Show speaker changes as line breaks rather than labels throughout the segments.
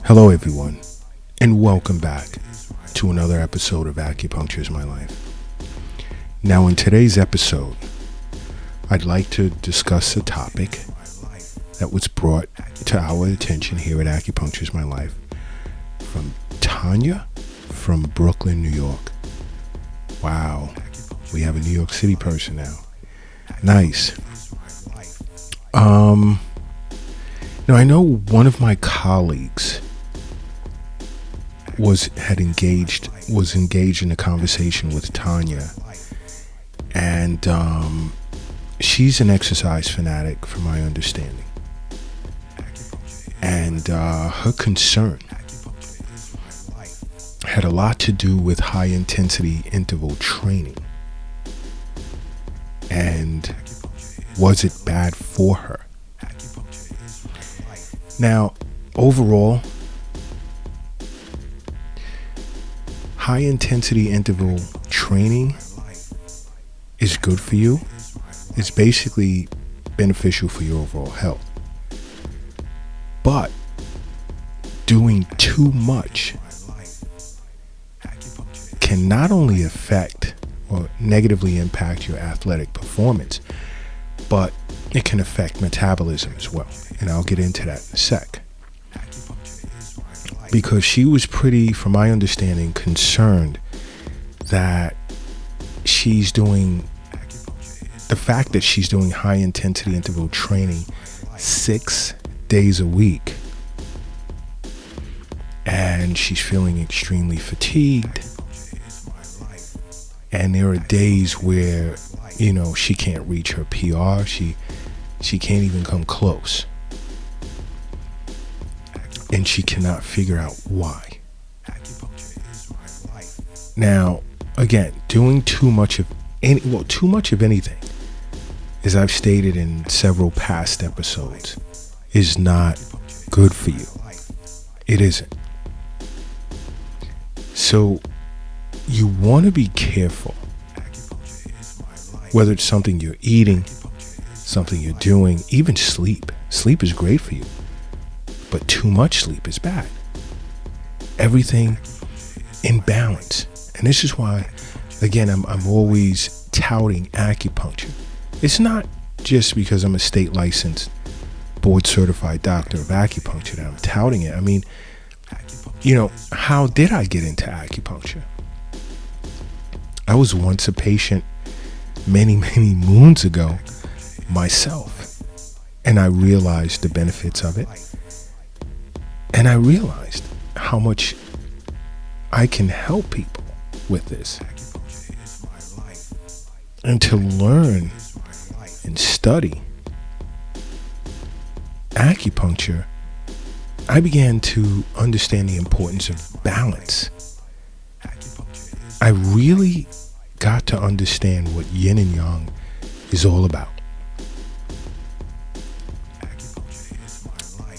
Hello everyone, and welcome back to another episode of Acupuncture is My Life. Now in today's episode, I'd like to discuss a topic that was brought to our attention here at Acupuncture is My Life from Tanya from Brooklyn, New York. Wow, we have a New York City person now. Nice. Now I know one of my colleagues was engaged in a conversation with Tanya, and she's an exercise fanatic from my understanding, and her concern had a lot to do with high intensity interval training, and was it bad for her? Now overall, high intensity interval training is good for you. It's basically beneficial for your overall health. But doing too much can not only affect or negatively impact your athletic performance, but it can affect metabolism as well. And I'll get into that in a sec. Because she was pretty, from my understanding, concerned that the fact that she's doing high intensity interval training 6 days a week, and she's feeling extremely fatigued, and there are days where, she can't reach her PR, she can't even come close. And she cannot figure out why. Now, again, doing too much of anything, as I've stated in several past episodes, is not good for you. It isn't. So, you want to be careful, whether it's something you're eating, something you're doing, even sleep. Sleep is great for you. But too much sleep is bad. Everything in balance. And this is why, again, I'm always touting acupuncture. It's not just because I'm a state licensed, board certified doctor of acupuncture that I'm touting it. I mean, how did I get into acupuncture? I was once a patient many, many moons ago myself. And I realized the benefits of it. And I realized how much I can help people with this. And to learn and study acupuncture, I began to understand the importance of balance. I really got to understand what yin and yang is all about.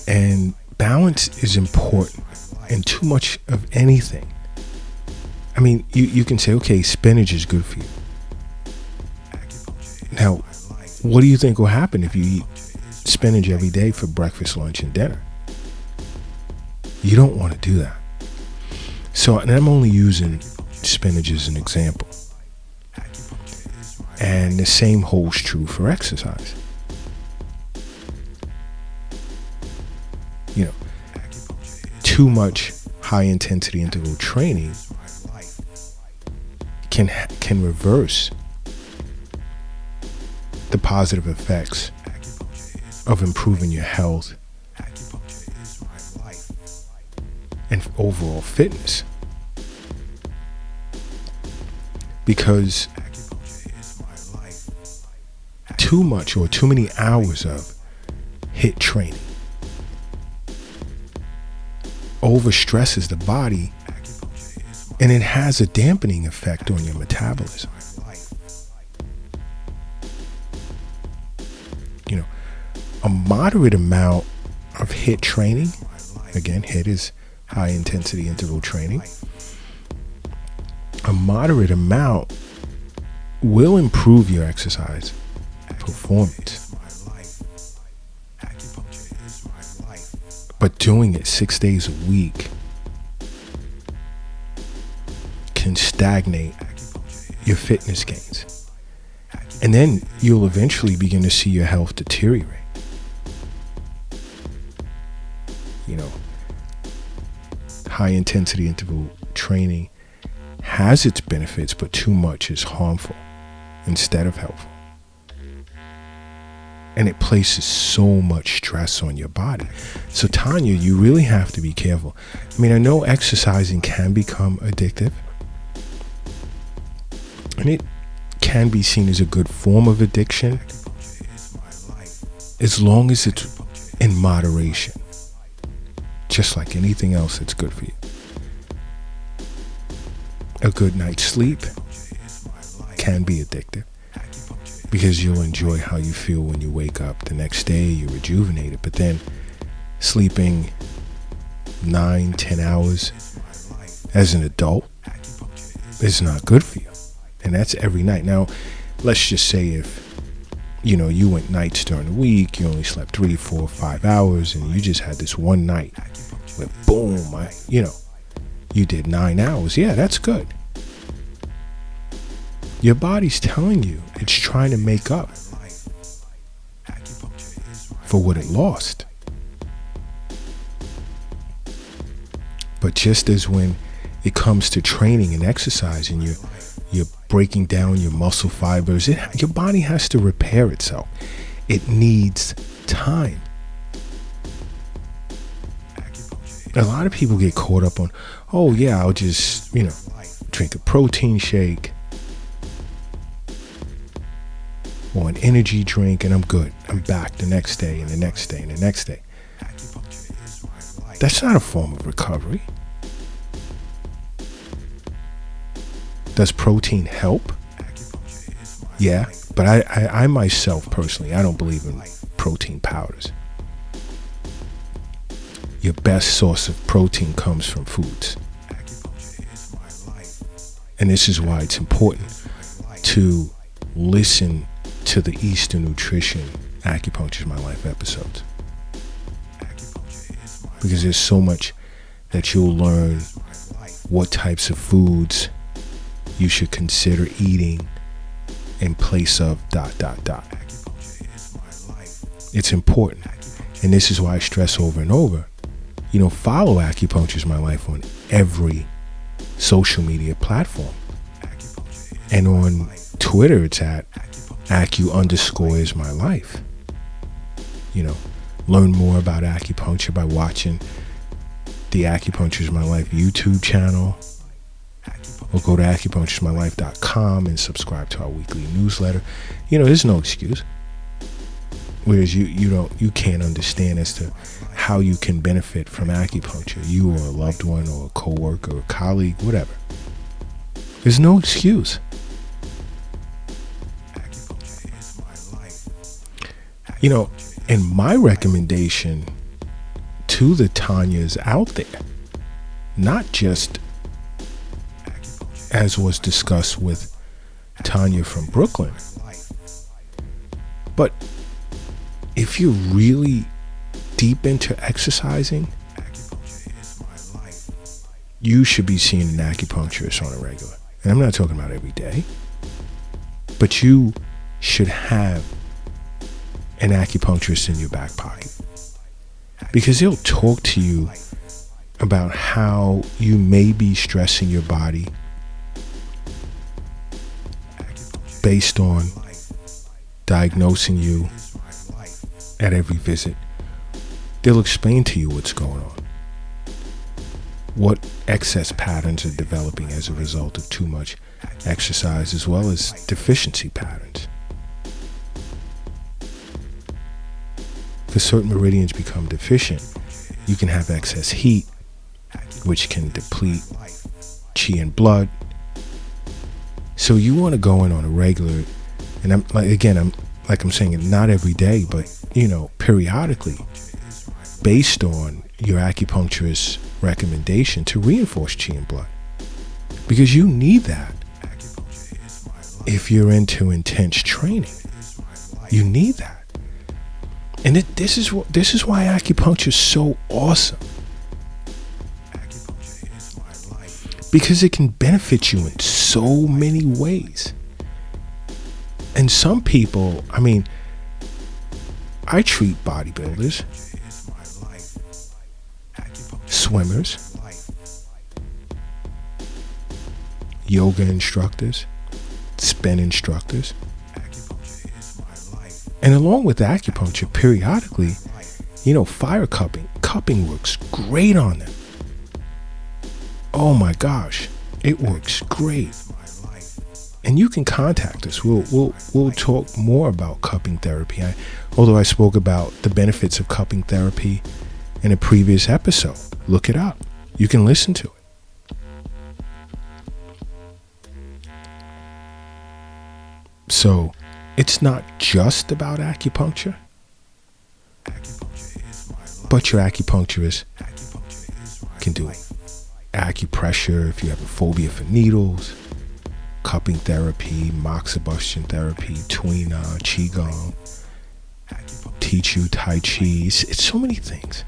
And balance is important, and too much of anything. I mean, you can say, okay, spinach is good for you. Now, what do you think will happen if you eat spinach every day for breakfast, lunch, and dinner? You don't want to do that. So, and I'm only using spinach as an example. And the same holds true for exercise. Too much high intensity interval training can reverse the positive effects of improving your health and overall fitness. Because too much or too many hours of HIIT training overstresses the body, and it has a dampening effect on your metabolism. A moderate amount of HIIT training, again, HIIT is high intensity interval training, a moderate amount will improve your exercise performance. But doing it 6 days a week can stagnate your fitness gains. And then you'll eventually begin to see your health deteriorate. You know, high intensity interval training has its benefits, but too much is harmful instead of helpful. And it places so much stress on your body. So Tanya, you really have to be careful. I mean, I know exercising can become addictive, and it can be seen as a good form of addiction as long as it's in moderation, just like anything else that's good for you. A good night's sleep can be addictive because you'll enjoy how you feel when you wake up the next day. You're rejuvenated. But then sleeping 9-10 hours as an adult is not good for you. And that's every night. Now, let's just say if, you went nights during the week, you only slept 3, 4, 5 hours, and you just had this one night where boom, you did 9 hours. Yeah, that's good. Your body's telling you it's trying to make up for what it lost. But just as when it comes to training and exercise and you're breaking down your muscle fibers, your body has to repair itself. It needs time. A lot of people get caught up on, oh yeah, I'll just, drink a protein shake or an energy drink and I'm good. I'm back the next day and the next day and the next day. That's not a form of recovery. Does protein help? Yeah, but I myself personally, I don't believe in protein powders. Your best source of protein comes from foods. And this is why it's important to listen to the Eastern Nutrition Acupuncture is My Life episodes. Because there's so much that you'll learn what types of foods you should consider eating in place of ... It's important. And this is why I stress over and over, follow Acupuncture is My Life on every social media platform. And on Twitter, it's at Acu_is_my_life. Learn more about acupuncture by watching the Acupuncture is My Life YouTube channel, or go to acupunctureismylife.com and subscribe to our weekly newsletter. There's no excuse. Whereas you can't understand as to how you can benefit from acupuncture, you or a loved one or a coworker or a colleague, whatever. There's no excuse. And my recommendation to the Tanyas out there, not just as was discussed with Tanya from Brooklyn, but if you're really deep into exercising, you should be seeing an acupuncturist on a regular. And I'm not talking about every day, but you should have an acupuncturist in your back pocket, because they'll talk to you about how you may be stressing your body based on diagnosing you at every visit. They'll explain to you what's going on, what excess patterns are developing as a result of too much exercise, as well as deficiency patterns. Because certain meridians become deficient, you can have excess heat, which can deplete chi and blood. So you want to go in on a regular, and I'm saying, not every day, but periodically, based on your acupuncturist's recommendation, to reinforce chi and blood, because you need that. If you're into intense training, you need that. And this is why acupuncture is so awesome. Because it can benefit you in so many ways. And some people, I mean, I treat bodybuilders, swimmers, yoga instructors, spin instructors. And along with acupuncture, periodically, fire cupping works great on them. Oh my gosh, it works great. And you can contact us. We'll talk more about cupping therapy. Although I spoke about the benefits of cupping therapy in a previous episode. Look it up. You can listen to it. So, it's not just about acupuncture, but your acupuncturist can do acupressure if you have a phobia for needles, cupping therapy, moxibustion therapy, tuina, qigong, teach you tai chi. It's so many things.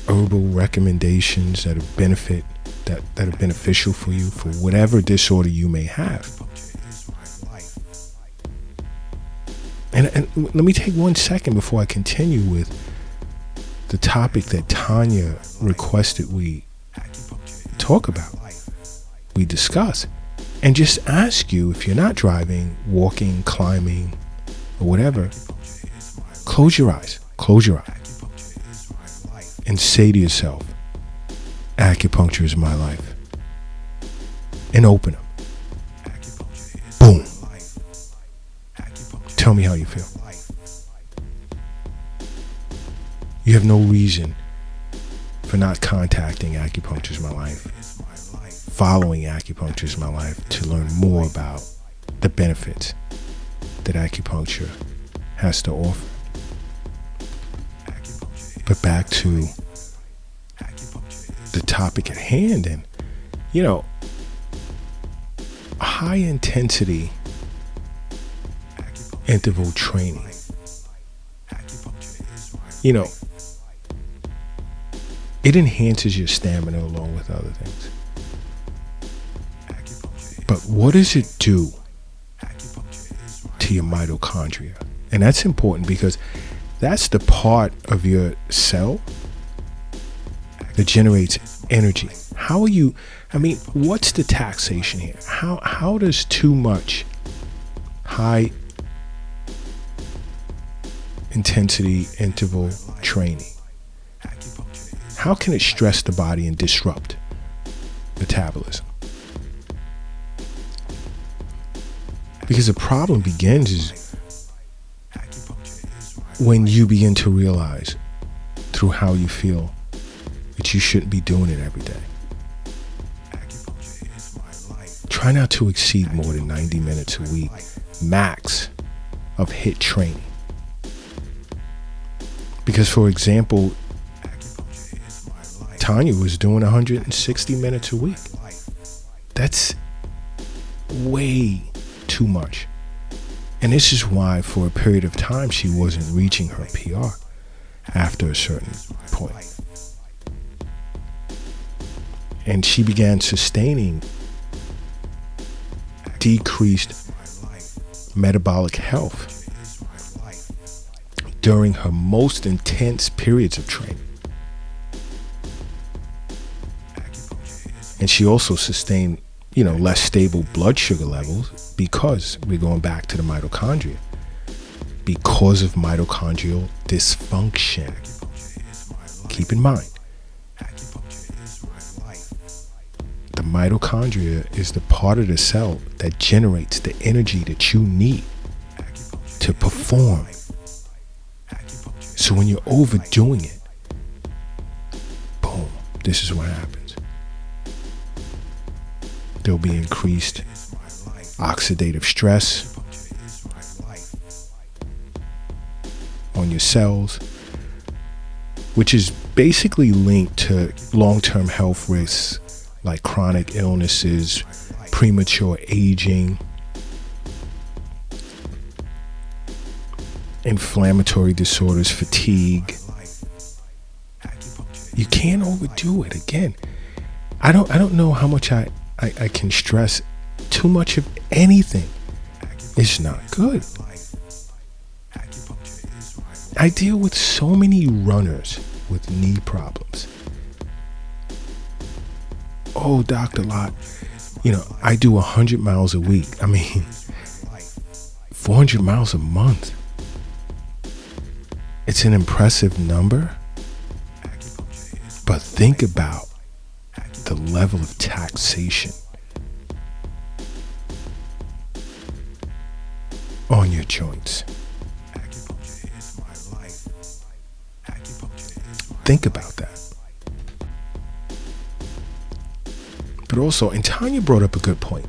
Herbal recommendations that are beneficial for you for whatever disorder you may have. And let me take 1 second before I continue with the topic that Tanya requested we talk about, we discuss, and just ask you, if you're not driving, walking, climbing, or whatever, close your eyes, and say to yourself, acupuncture is my life, and open them. Boom. Tell me how you feel. You have no reason for not contacting Acupuncture is My Life, following Acupuncture is My Life to learn more about the benefits that acupuncture has to offer. But back to the topic at hand, and high intensity interval training. It enhances your stamina along with other things. But what does it do to your mitochondria? And that's important because that's the part of your cell that generates energy. What's the taxation here? How does too much high intensity interval training, how can it stress the body and disrupt metabolism? Because the problem begins is when you begin to realize through how you feel that you shouldn't be doing it every day. Try not to exceed more than 90 minutes a week, max, of HIIT training. Because, for example, Tanya was doing 160 minutes a week. That's way too much. And this is why, for a period of time, she wasn't reaching her PR after a certain point. And she began sustaining decreased metabolic health during her most intense periods of training. And she also sustained, less stable blood sugar levels because we're going back to the mitochondria. Because of mitochondrial dysfunction. Keep in mind, the mitochondria is the part of the cell that generates the energy that you need to perform. So when you're overdoing it, boom, this is what happens. There'll be increased oxidative stress on your cells, which is basically linked to long-term health risks like chronic illnesses, premature aging. inflammatory disorders, fatigue. You can't overdo it. Again, I don't know how much I can stress. Too much of anything is not good. I deal with so many runners with knee problems. Oh, Dr. Lott, I do 100 miles a week. 400 miles a month. It's an impressive number. But think about the level of taxation on your joints. Think about that. But also, and Tanya brought up a good point.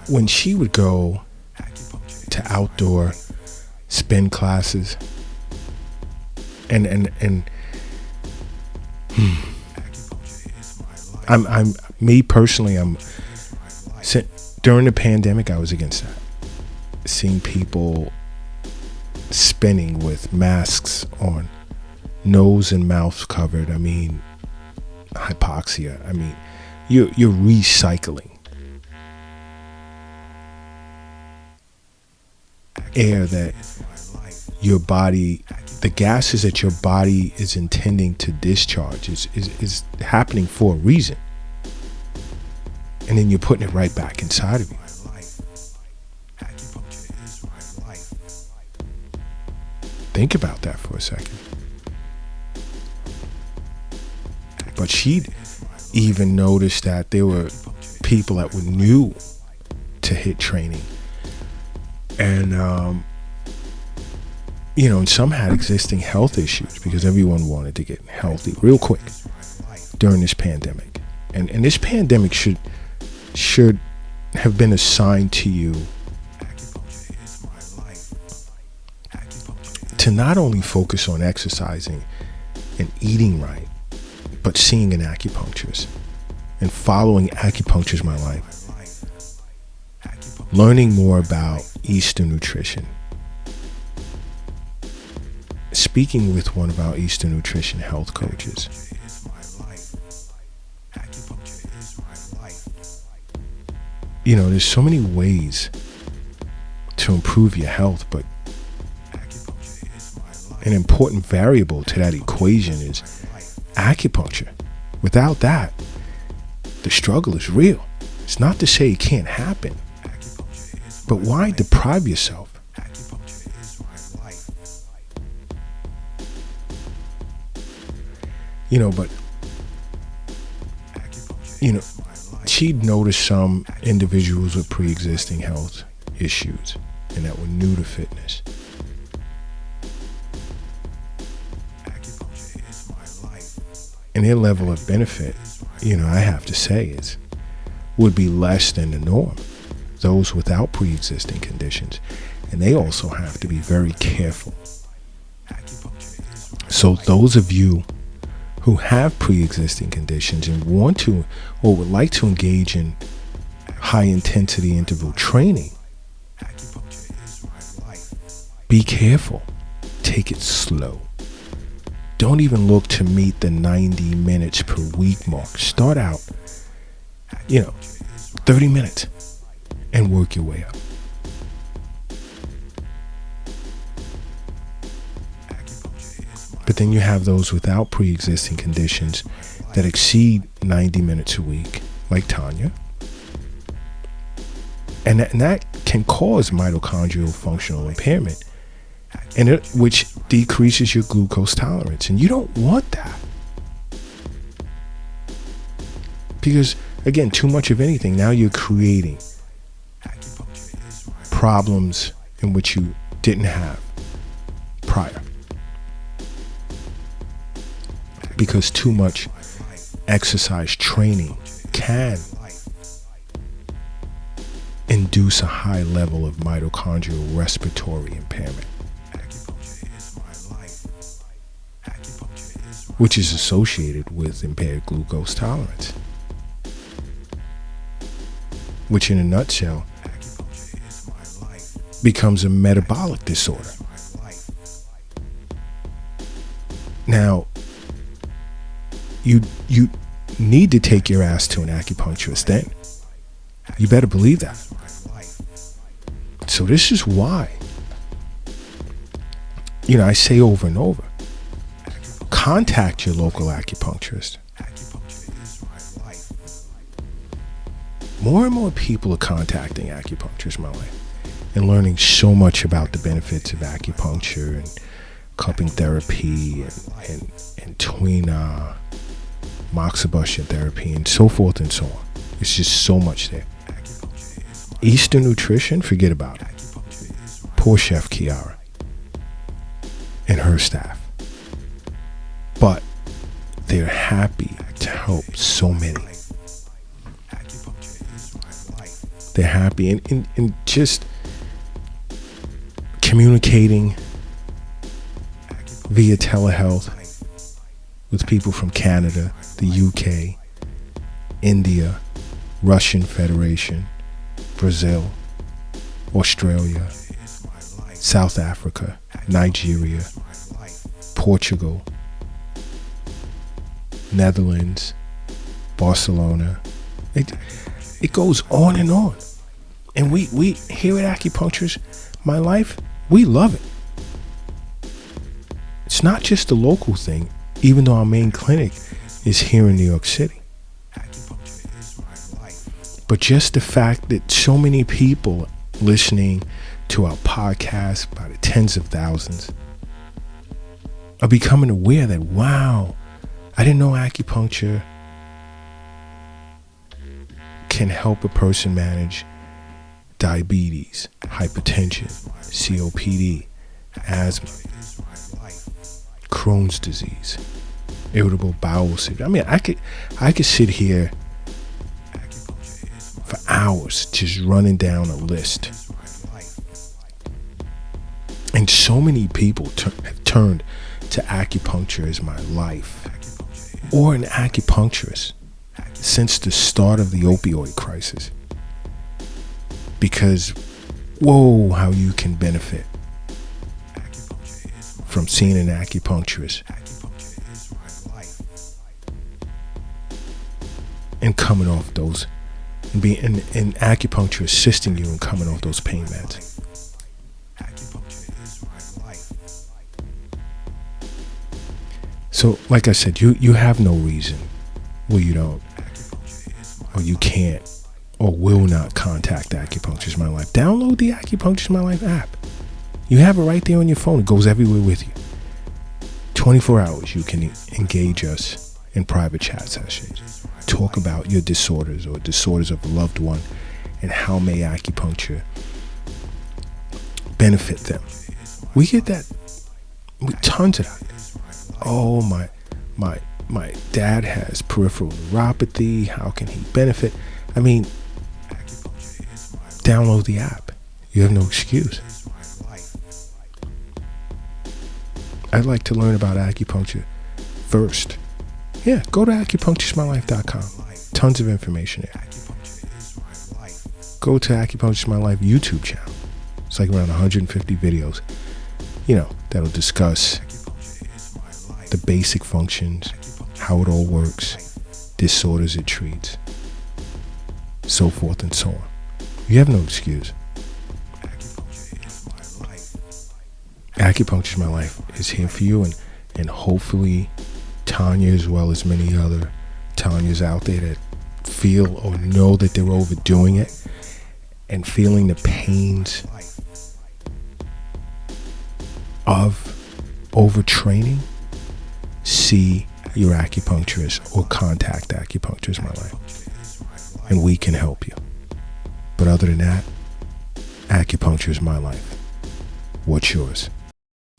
When she would go to outdoor spin classes, and I'm me personally, during the pandemic, I was against that. Seeing people spinning with masks on, nose and mouth covered. Hypoxia. You're recycling air that your body, the gases that your body is intending to discharge is happening for a reason. And then you're putting it right back inside of you. Think about that for a second. But she'd even noticed that there were people that were new to HIIT training. And, and some had existing health issues because everyone wanted to get healthy real quick during this pandemic. And this pandemic should have been assigned to you to not only focus on exercising and eating right, but seeing an acupuncturist and following acupuncture is my life. Learning more about Eastern nutrition. Speaking with one of our Eastern nutrition health coaches. There's so many ways to improve your health, but an important variable to that equation is acupuncture. Without that, the struggle is real. It's not to say it can't happen, but why deprive yourself? She'd noticed some individuals with pre-existing health issues and that were new to fitness. And their level of benefit, I have to say, would be less than the norm. Those without pre-existing conditions. And they also have to be very careful. So those of you who have pre-existing conditions and want to or would like to engage in high-intensity interval training, be careful. Take it slow. Don't even look to meet the 90 minutes per week mark. Start out, 30 minutes and work your way up. But then you have those without pre-existing conditions that exceed 90 minutes a week, like Tanya. And that can cause mitochondrial functional impairment, which decreases your glucose tolerance. And you don't want that. Because, again, too much of anything, now you're creating problems in which you didn't have prior. Because too much exercise training can induce a high level of mitochondrial respiratory impairment, which is associated with impaired glucose tolerance. Which in a nutshell becomes a metabolic disorder. Now, you need to take your ass to an acupuncturist then. You better believe that. So this is why, I say over and over, contact your local acupuncturist. More and more people are contacting acupuncturists in my life and learning so much about the benefits of acupuncture and cupping therapy and tuina, moxibustion therapy, and so forth and so on. It's just so much there. Eastern nutrition, forget about it. Poor Chef Kiara and her staff. But they're happy to help so many. They're happy and just communicating via telehealth with people from Canada, the UK, India, Russian Federation, Brazil, Australia, South Africa, Nigeria, Portugal, Netherlands, Barcelona. It goes on and on. And we here at Acupuncture My Life, we love it. It's not just a local thing, even though our main clinic is here in New York City. But just the fact that so many people listening to our podcast, by the tens of thousands, are becoming aware that, wow, I didn't know acupuncture can help a person manage diabetes, hypertension, COPD, asthma, Crohn's disease, irritable bowel syndrome. I mean, I could sit here for hours just running down a list. And so many people have turned to acupuncture as my life, or an acupuncturist, since the start of the opioid crisis. Because, whoa, how you can benefit from seeing an acupuncturist and coming off those, and acupuncture assisting you in coming off those pain meds. So, like I said, you have no reason where you don't, or you can't, or will not contact Acupuncture My Life. Download the Acupuncture My Life app. You have it right there on your phone. It goes everywhere with you. 24 hours you can engage us in private chat sessions. Talk about your disorders or disorders of a loved one and how may acupuncture benefit them. We get that. Tons of that. Oh, my dad has peripheral neuropathy. How can he benefit? I mean, download the app. You have no excuse. I'd like to learn about acupuncture first. Yeah, go to acupuncturesmylife.com. Tons of information there. Go to Acupuncture My Life YouTube channel. It's like around 150 videos, that'll discuss the basic functions, how it all works, disorders it treats, so forth and so on. You have no excuse. Acupuncture My Life is here for you, and hopefully Tanya, as well as many other Tanyas out there that feel or know that they're overdoing it and feeling the pains of overtraining, see your acupuncturist or contact Acupuncture My Life, and we can help you. But other than that, Acupuncture is my life. What's yours?